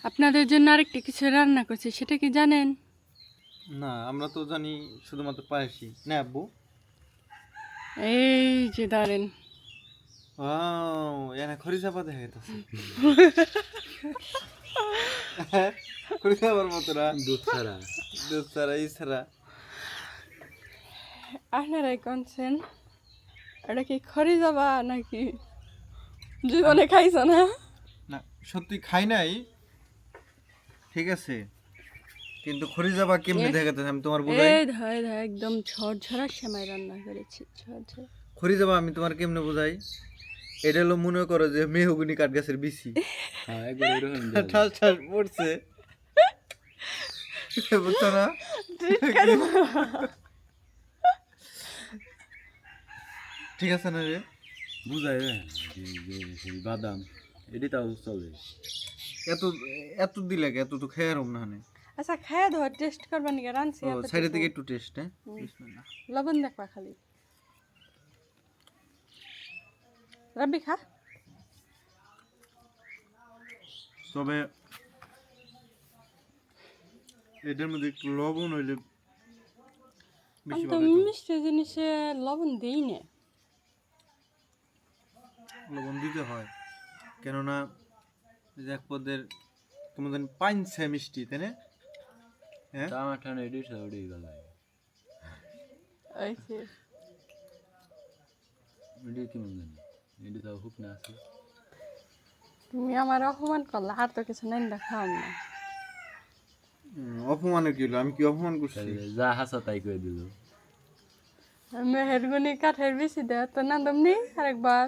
আপনাদের জন্য আরেকটা কিছু রান্না করছি, সেটা কি জানেন? না, আমরা তো জানি শুধুমাত্র পায়েসই না আব্বু। এই যে ধরেন। এনে খরিচা পা দেখা যাইতেছে। খরিচাবার মতো না, দুধ ছাড়া। দুধ ছাড়া ই ছাড়া। আপনারাই কোনছেন এটা কি খড়ি যাবা নাকি জীবনে খাইছ না? না সত্যি খাই নাই, ঠিক আছে, কিন্তু খরিচা পা কেমনে দেখাইতেছে আমি তোমার বুঝাই। এই ধর ধর একদম ঝরঝরা সেমাই রান্না করেছি, ঝরঝরা। খরিচা পা আমি তোমার কেমনে বুঝাই, এটা হলো মনে করো যে মেহগুনি কাঠ গাছের বিচি। হ্যাঁ, একবার ওরকম ঠাস ঠাস পড়ছে, বুঝছো না? ঠিক আছে না রে? বুঝাই রে সেই বাদাম এটি তাও চলে। এত এত দিলে এত তো খেয়ে আরম না। আচ্ছা খাইয়া ধর, টেস্ট করবা নাকি রাঁধছি ও সাইডে থেকে একটু টেস্ট। হ্যাঁ, বিসমিল্লাহ। লবণ দেখবা খালি। রাব্বি খা। তবে এটার মধ্যে একটু লবণ হইলে বেশি আমি তো ভালো হতো। মিষ্টি জিনিসে লবণ দিই না। লবণ দিতে হয়, কেননা এই যে এক পদের তোমার জানি পাইনছে মিষ্টি, তাই না? হ্যাঁ, টামাটান এটি সবই গলায় ওই যে এটি কি মনে জানি এটি তাও হুক না আছে। তুমি আমার অপমান করলে, আর তো কিছু নাই দেখাও না। অপমানের কি হলো? আমি কি অপমান করছি? তাহলে যা হাসা তাই করে দিল। মেহেরগুনি কাঠের বেশি দেয় তো না, তুমি আরেকবার